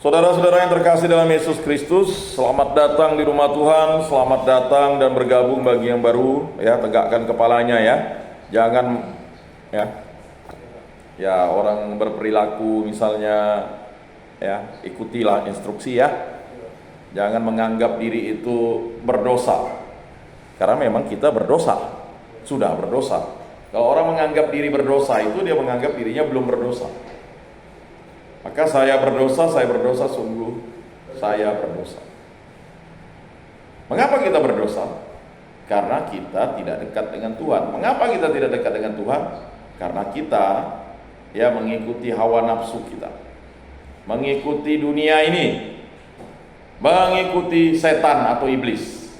Saudara-saudara yang terkasih dalam Yesus Kristus, selamat datang di rumah Tuhan, selamat datang dan bergabung bagi yang baru, ya, tegakkan kepalanya ya. Jangan orang berperilaku misalnya ya, ikutilah instruksi ya. Jangan menganggap diri itu berdosa. Karena memang kita berdosa. Sudah berdosa. Kalau orang menganggap diri berdosa itu dia menganggap dirinya belum berdosa. Maka saya berdosa, sungguh saya berdosa. Mengapa kita berdosa? Karena kita tidak dekat dengan Tuhan. Mengapa kita tidak dekat dengan Tuhan? Karena kita mengikuti hawa nafsu kita, mengikuti dunia ini, mengikuti setan atau iblis.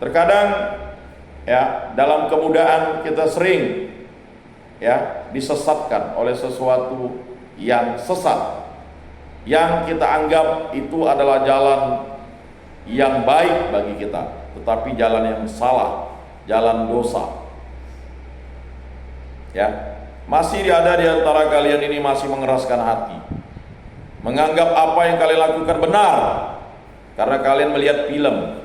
Terkadang dalam kemudahan kita sering disesatkan oleh sesuatu yang sesat, yang kita anggap itu adalah jalan yang baik bagi kita, tetapi jalan yang salah, jalan dosa. Masih ada di antara kalian ini masih mengeraskan hati, menganggap apa yang kalian lakukan benar karena kalian melihat film.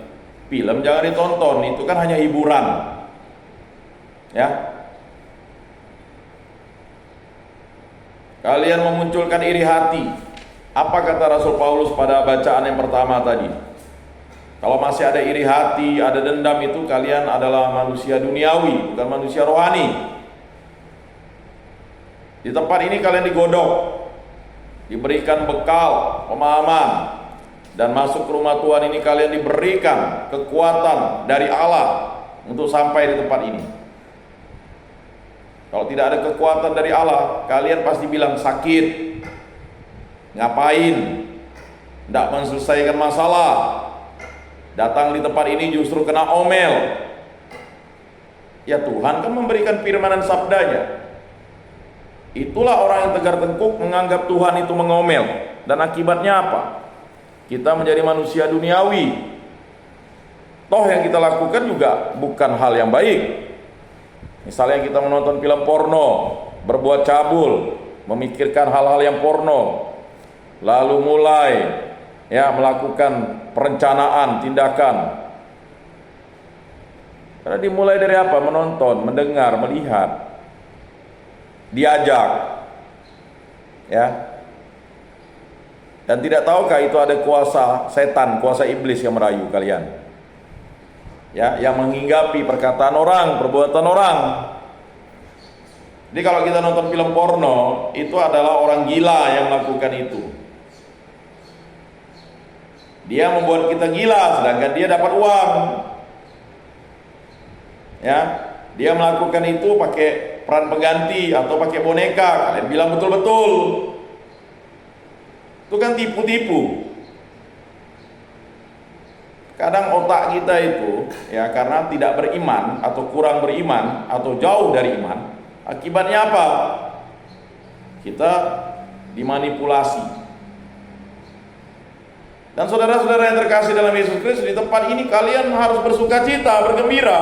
Film jangan ditonton, itu kan hanya hiburan. Kalian memunculkan iri hati. Apa kata Rasul Paulus pada bacaan yang pertama tadi? Kalau masih ada iri hati, ada dendam, itu kalian adalah manusia duniawi, bukan manusia rohani. Di tempat ini kalian digodok, diberikan bekal, pemahaman, dan masuk ke rumah Tuhan ini kalian diberikan kekuatan dari Allah untuk sampai di tempat ini. Kalau tidak ada kekuatan dari Allah, kalian pasti bilang sakit, ngapain, tidak menyelesaikan masalah, datang di tempat ini justru kena omel. Ya, Tuhan kan memberikan firman dan sabdanya. Itulah orang yang tegar tengkuk menganggap Tuhan itu mengomel. Dan akibatnya apa? Kita menjadi manusia duniawi. Toh yang kita lakukan juga bukan hal yang baik. Misalnya kita menonton film porno, berbuat cabul, memikirkan hal-hal yang porno, lalu mulai melakukan perencanaan, tindakan. Karena dimulai dari apa? Menonton, mendengar, melihat, diajak, dan tidak tahukah itu ada kuasa setan, kuasa iblis yang merayu kalian, yang menghinggapi perkataan orang, perbuatan orang. Jadi kalau kita nonton film porno, itu adalah orang gila yang melakukan itu. Dia membuat kita gila, sedangkan dia dapat uang. Dia melakukan itu pakai peran pengganti atau pakai boneka. Kalian bilang betul-betul. Itu kan tipu-tipu. Kadang otak kita itu karena tidak beriman atau kurang beriman atau jauh dari iman, akibatnya apa? Kita dimanipulasi. Dan saudara-saudara yang terkasih dalam Yesus Kristus, di tempat ini kalian harus bersukacita, bergembira.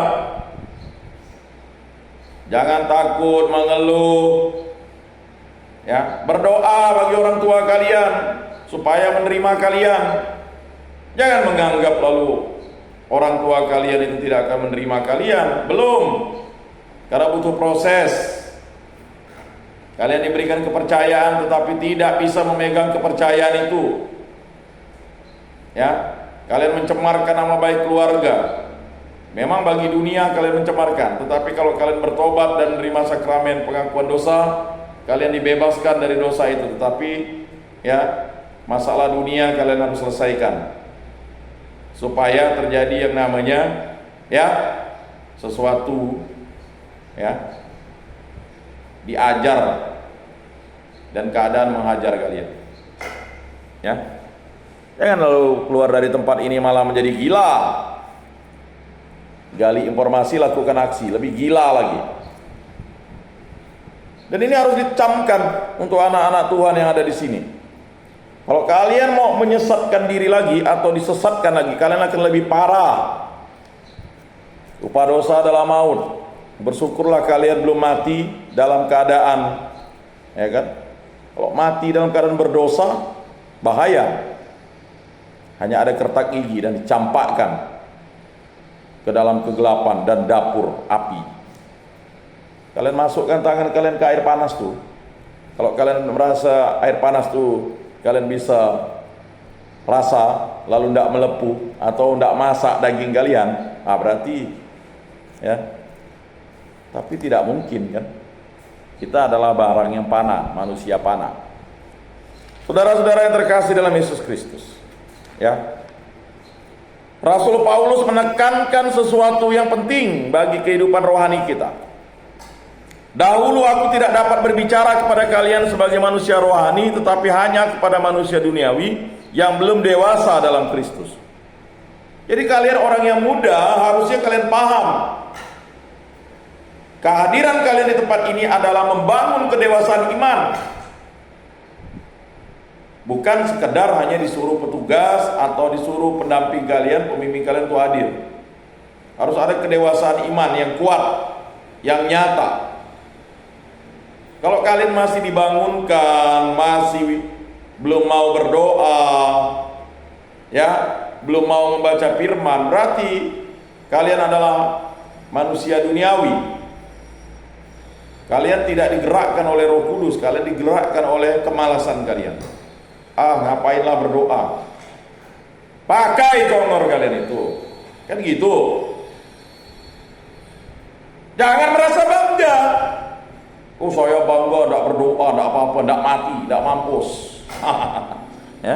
Jangan takut, mengeluh. Berdoa bagi orang tua kalian supaya menerima kalian. Jangan menganggap lalu orang tua kalian itu tidak akan menerima kalian. Belum. Karena butuh proses. Kalian diberikan kepercayaan tetapi tidak bisa memegang kepercayaan itu. Kalian mencemarkan nama baik keluarga. Memang bagi dunia kalian mencemarkan, tetapi kalau kalian bertobat dan menerima sakramen pengakuan dosa, kalian dibebaskan dari dosa itu. Tetapi masalah dunia kalian harus selesaikan, supaya terjadi yang namanya sesuatu diajar dan keadaan menghajar kalian. Jangan lalu keluar dari tempat ini malah menjadi gila. Gali informasi, lakukan aksi, lebih gila lagi. Dan ini harus dicamkan untuk anak-anak Tuhan yang ada di sini. Kalau kalian mau menyesatkan diri lagi atau disesatkan lagi, kalian akan lebih parah. Upah dosa adalah maut. Bersyukurlah kalian belum mati dalam keadaan Kalau mati dalam keadaan berdosa, bahaya. Hanya ada kertak gigi dan dicampakkan ke dalam kegelapan dan dapur api. Kalian masukkan tangan kalian ke air panas tuh. Kalau kalian merasa air panas tuh kalian bisa rasa lalu tidak melepuh atau tidak masak daging kalian, berarti ya. Tapi tidak mungkin kan? Kita adalah barang yang panah, manusia panah. Saudara-saudara yang terkasih dalam Yesus Kristus, ya. Rasul Paulus menekankan sesuatu yang penting bagi kehidupan rohani kita. Dahulu aku tidak dapat berbicara kepada kalian sebagai manusia rohani, tetapi hanya kepada manusia duniawi yang belum dewasa dalam Kristus. Jadi kalian orang yang muda, harusnya kalian paham, kehadiran kalian di tempat ini adalah membangun kedewasaan iman. Bukan sekedar hanya disuruh petugas atau disuruh pendamping kalian, pemimpin kalian untuk hadir. Harus ada kedewasaan iman yang kuat, yang nyata. Kalau kalian masih dibangunkan, masih belum mau berdoa, ya, belum mau membaca firman, berarti kalian adalah manusia duniawi. Kalian tidak digerakkan oleh Roh Kudus, kalian digerakkan oleh kemalasan kalian. Ngapainlah berdoa? Pakai tongor kalian itu. Kan gitu. Jangan merasa bangga. Saya bangga, tidak berdoa, tidak apa-apa, tidak mati, tidak mampus. Ya.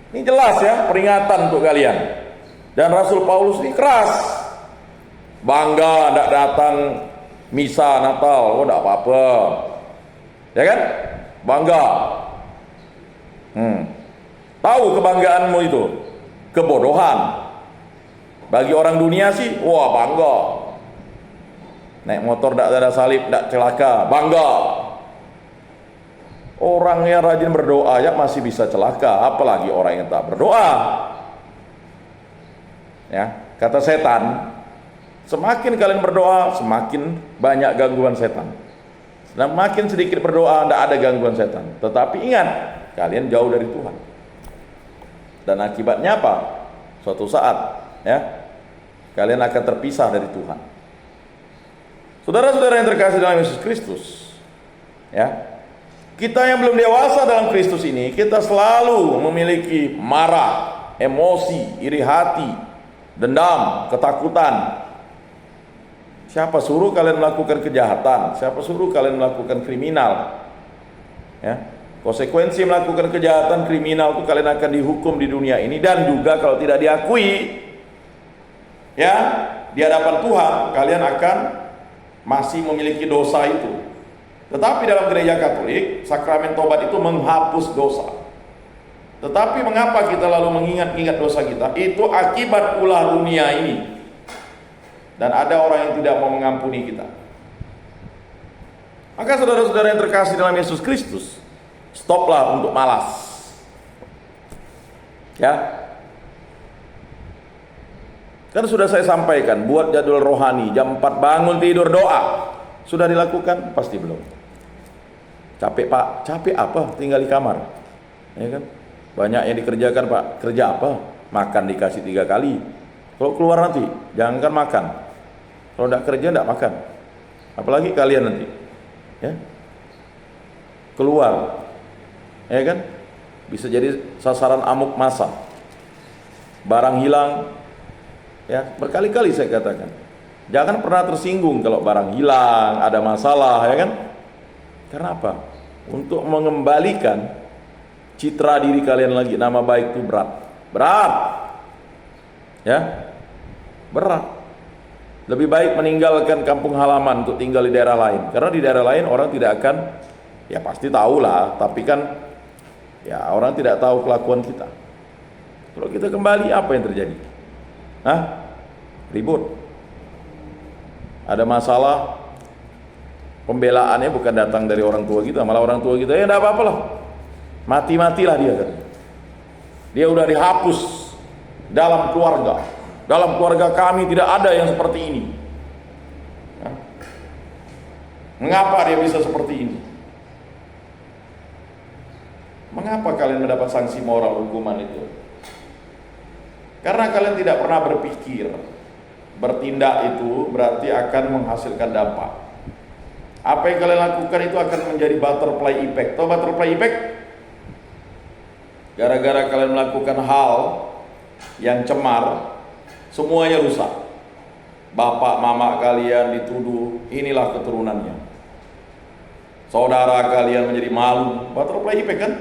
Ini jelas ya, peringatan untuk kalian. Dan Rasul Paulus ini keras. Bangga, tidak datang misa Natal, tidak apa-apa. Ya kan? Bangga. Tahu kebanggaanmu itu? Kebodohan. Bagi orang dunia sih, wah bangga. Naik motor tidak ada salib, tidak celaka, bangga. Orang yang rajin berdoa ya masih bisa celaka, apalagi orang yang tak berdoa. Ya, kata setan, semakin kalian berdoa, semakin banyak gangguan setan. Semakin sedikit berdoa, tidak ada gangguan setan. Tetapi ingat, kalian jauh dari Tuhan. Dan akibatnya apa? Suatu saat, ya, kalian akan terpisah dari Tuhan. Saudara-saudara yang terkasih dalam Yesus Kristus, ya, kita yang belum dewasa dalam Kristus ini, kita selalu memiliki marah, emosi, iri hati, dendam, ketakutan. Siapa suruh kalian melakukan kejahatan? Siapa suruh kalian melakukan kriminal? Ya, konsekuensi melakukan kejahatan kriminal itu kalian akan dihukum di dunia ini, dan juga kalau tidak diakui, ya, di hadapan Tuhan, kalian akan masih memiliki dosa itu. Tetapi dalam gereja Katolik, sakramen tobat itu menghapus dosa. Tetapi mengapa kita lalu mengingat-ingat dosa kita? Itu akibat ulah dunia ini. Dan ada orang yang tidak mau mengampuni kita. Maka saudara-saudara yang terkasih dalam Yesus Kristus, stoplah untuk malas. Ya. Kan sudah saya sampaikan, buat jadwal rohani, jam 4 bangun tidur doa. Sudah dilakukan? Pasti belum. Capek Pak, capek apa? Tinggal di kamar. Ya kan? Banyak yang dikerjakan Pak, kerja apa? Makan dikasih 3 kali. Kalau keluar nanti, jangankan makan. Kalau tidak kerja, tidak makan. Apalagi kalian nanti. Ya. Keluar. Ya kan? Bisa jadi sasaran amuk massa. Barang hilang. Ya, berkali-kali saya katakan, jangan pernah tersinggung kalau barang hilang, ada masalah, ya kan? Karena apa? Untuk mengembalikan citra diri kalian lagi, nama baik itu berat, ya, berat. Lebih baik meninggalkan kampung halaman untuk tinggal di daerah lain, karena di daerah lain orang tidak akan, ya pasti tahu lah, tapi kan, ya orang tidak tahu kelakuan kita. Kalau kita kembali, apa yang terjadi? Ribut. Ada masalah, pembelaannya bukan datang dari orang tua kita, malah orang tua kita, ya enggak apa-apa lah, mati-matilah dia kan. Dia udah dihapus dalam keluarga. Dalam keluarga kami tidak ada yang seperti ini. Mengapa dia bisa seperti ini? Mengapa kalian mendapat sanksi moral hukuman itu? Karena kalian tidak pernah berpikir bertindak itu berarti akan menghasilkan dampak. Apa yang kalian lakukan itu akan menjadi butterfly effect. Tahu butterfly effect? Gara-gara kalian melakukan hal yang cemar, semuanya rusak. Bapak mama kalian dituduh, inilah keturunannya. Saudara kalian menjadi malu. Butterfly effect kan?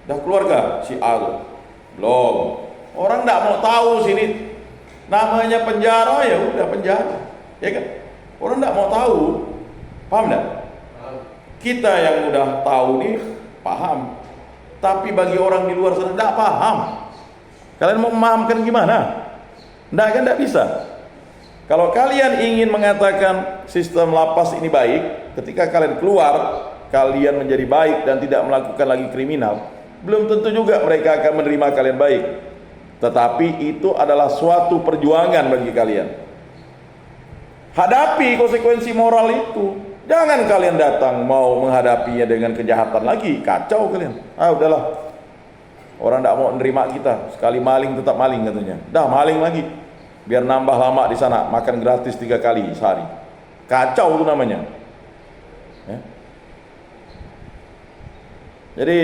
Dah keluarga si A. Belum. Orang tidak mau tahu sini. Namanya penjara, ya udah penjara. Ya kan? Orang tidak mau tahu. Paham tidak? Kita yang udah tahu nih paham. Tapi bagi orang di luar sana tidak paham. Kalian mau memahamkan gimana? Tidak kan, tidak bisa. Kalau kalian ingin mengatakan sistem lapas ini baik, ketika kalian keluar, kalian menjadi baik dan tidak melakukan lagi kriminal, belum tentu juga mereka akan menerima kalian baik. Tetapi itu adalah suatu perjuangan bagi kalian. Hadapi konsekuensi moral itu. Jangan kalian datang mau menghadapinya dengan kejahatan lagi, kacau kalian. Ah udahlah, orang tidak mau menerima kita. Sekali maling tetap maling katanya. Dah maling lagi, biar nambah lama di sana, makan gratis 3 kali sehari. Kacau itu namanya. Ya. Jadi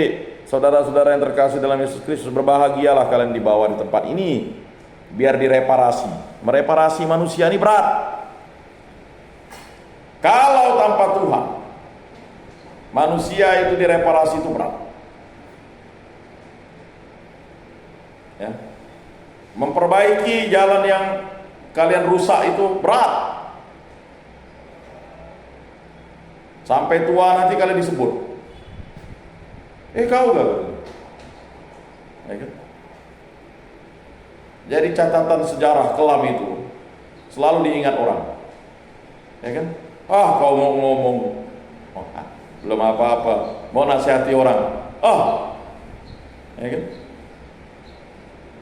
saudara-saudara yang terkasih dalam Yesus Kristus, berbahagialah kalian dibawa di tempat ini, biar direparasi. Mereparasi manusia ini berat. Kalau tanpa Tuhan, manusia itu direparasi itu berat. Ya. Memperbaiki jalan yang kalian rusak itu berat. Sampai tua nanti kalian disebut, kau gak? Ya kan? Jadi catatan sejarah kelam itu selalu diingat orang. Ya kan? Kau mau ngomong, belum apa-apa, mau nasihati orang. Ya kan?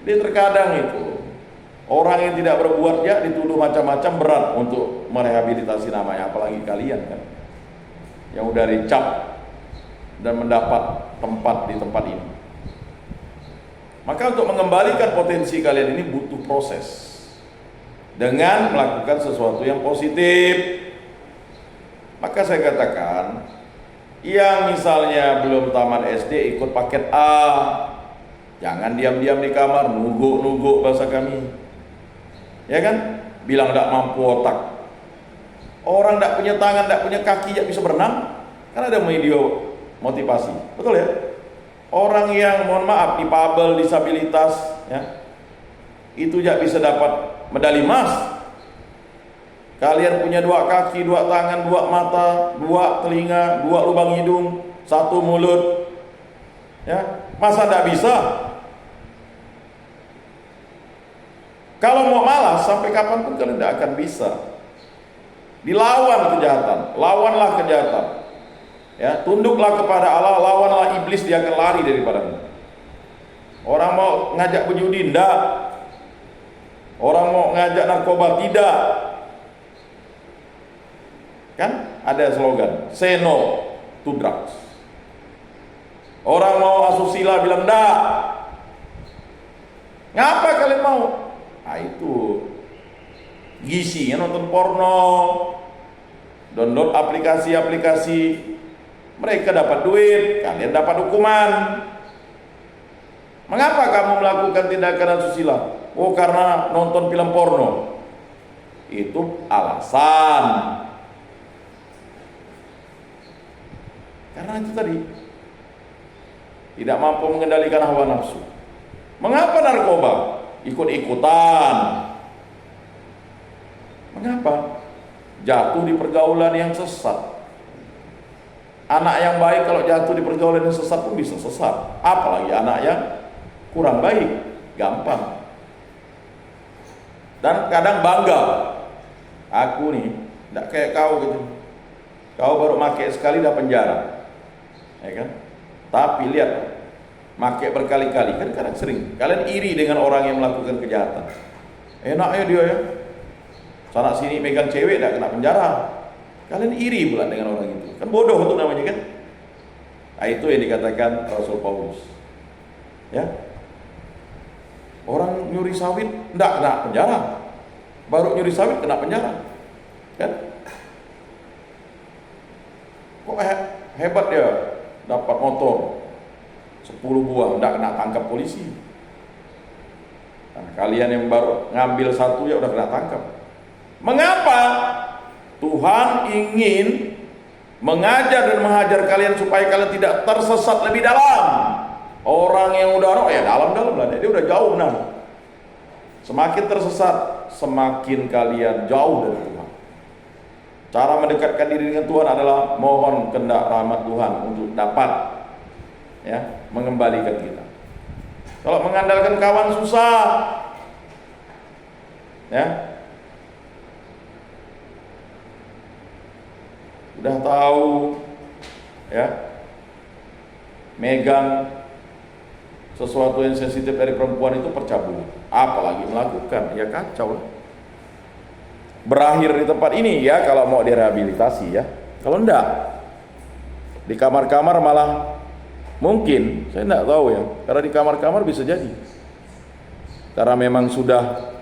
Dia terkadang itu orang yang tidak berbuat ya dituduh macam-macam, berat untuk merehabilitasi namanya, apalagi kalian kan yang udah dicap dan mendapat tempat di tempat ini. Maka untuk mengembalikan potensi kalian ini butuh proses dengan melakukan sesuatu yang positif. Maka saya katakan, yang misalnya belum tamat SD ikut paket A, jangan diam-diam di kamar nuguk bahasa kami, ya kan? Bilang tidak mampu otak. Orang tidak punya tangan, tidak punya kaki, tidak bisa berenang, kan ada video motivasi, betul ya? Orang yang mohon maaf difabel, disabilitas, ya, itu tidak bisa dapat medali emas. Kalian punya 2 kaki, 2 tangan, 2 mata, 2 telinga, 2 lubang hidung, 1 mulut, ya, masa tidak bisa? Kalau mau malas, sampai kapanpun kalian tidak akan bisa. Dilawan kejahatan, lawanlah kejahatan. Ya, tunduklah kepada Allah, lawanlah iblis, dia akan lari daripadamu. Orang mau ngajak berjudi, tidak. Orang mau ngajak narkoba, tidak. Kan ada slogan, say no to drugs. Orang mau asusila bilang enggak. Ngapa kalian mau? Itu gisinya nonton porno, download aplikasi-aplikasi, mereka dapat duit, kalian dapat hukuman. Mengapa kamu melakukan tindakan asusila? Karena nonton film porno. Itu alasan. Karena itu tadi, tidak mampu mengendalikan hawa nafsu. Mengapa narkoba? Ikut-ikutan. Mengapa? Jatuh di pergaulan yang sesat. Anak yang baik kalau jatuh di pergaulan yang sesat pun bisa sesat. Apalagi anak yang kurang baik, gampang. Dan kadang bangga, aku nih tidak kayak kau gitu. Kau baru pakai sekali dah penjara, ya kan? Tapi lihat, pakai berkali-kali, kan kadang sering. Kalian iri dengan orang yang melakukan kejahatan. Enaknya dia ya, sana sini megang cewek tidak kena penjara. Kalian iri pula dengan orang itu. Kan bodoh itu namanya kan? Nah, itu yang dikatakan Rasul Paulus. Ya. Orang nyuri sawit enggak kena penjara. Baru nyuri sawit kena penjara. Kan? Kok hebat dia dapat motor 10 buah enggak kena tangkap polisi. Nah, kalian yang baru ngambil satu ya udah kena tangkap. Mengapa? Tuhan ingin mengajar dan menghajar kalian supaya kalian tidak tersesat lebih dalam. Orang yang udah ya dalam-dalam lah, dia udah jauh benar. Semakin tersesat, semakin kalian jauh dari Tuhan. Cara mendekatkan diri dengan Tuhan adalah mohon kehendak rahmat Tuhan untuk dapat mengembalikan kita. Kalau mengandalkan kawan susah, udah tahu megang sesuatu yang sensitif dari perempuan itu percabut, apalagi melakukan, ya kacau lah. Berakhir di tempat ini ya kalau mau direhabilitasi ya. Kalau enggak di kamar-kamar malah mungkin, saya enggak tahu ya, karena di kamar-kamar bisa jadi karena memang sudah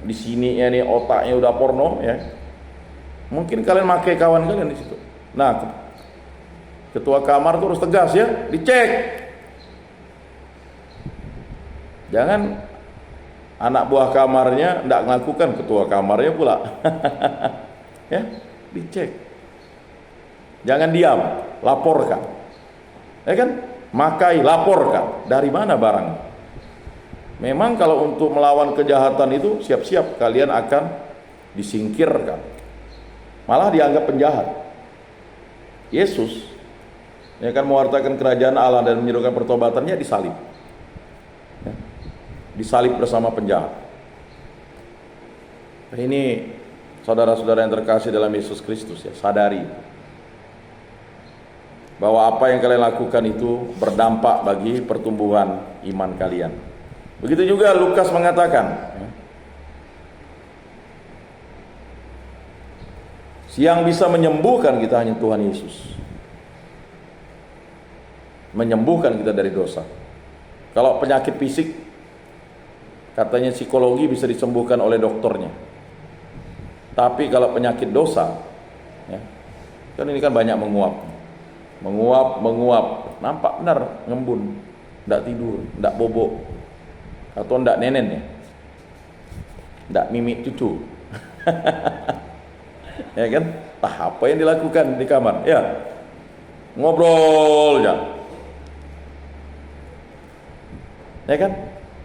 di sini ya nih otaknya udah porno ya. Mungkin kalian pakai kawan kalian di situ. Nah, ketua kamar tuh harus tegas ya, dicek. Jangan anak buah kamarnya enggak melakukan, ketua kamarnya pula. Ya, dicek. Jangan diam, laporkan. Ya kan? Makai, laporkan. Dari mana barang? Memang kalau untuk melawan kejahatan itu siap-siap kalian akan disingkirkan. Malah dianggap penjahat. Yesus kan mewartakan kerajaan Allah dan menyerukan pertobatannya disalib. Disalib bersama penjahat. Ini saudara-saudara yang terkasih dalam Yesus Kristus ya, sadari bahwa apa yang kalian lakukan itu berdampak bagi pertumbuhan iman kalian. Begitu juga Lukas mengatakan, yang bisa menyembuhkan kita hanya Tuhan Yesus. Menyembuhkan kita dari dosa. Kalau penyakit fisik, katanya psikologi bisa disembuhkan oleh dokternya. Tapi kalau penyakit dosa, kan ini kan banyak menguap, nampak benar ngembun, ndak tidur, ndak bobok, atau ndak nenen ya, ndak mimik cucu. Ya kan? Apa yang dilakukan di kamar? Ya, ngobrol ya. Ya kan?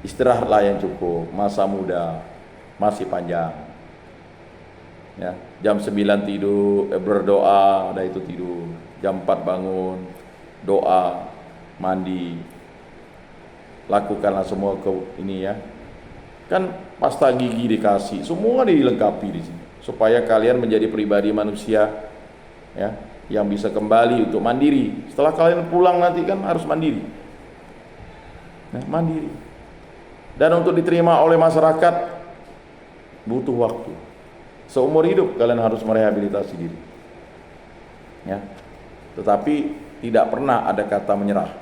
Istirahatlah yang cukup, masa muda masih panjang. Ya, jam 9 tidur, berdoa, udah itu tidur. Jam 4 bangun, doa, mandi. Lakukanlah semua ini ya. Kan pasta gigi dikasih, semua dilengkapi di sini. Supaya kalian menjadi pribadi manusia yang bisa kembali untuk mandiri. Setelah kalian pulang nanti kan harus mandiri. Mandiri. Dan untuk diterima oleh masyarakat butuh waktu. Seumur hidup kalian harus merehabilitasi diri. Tetapi tidak pernah ada kata menyerah.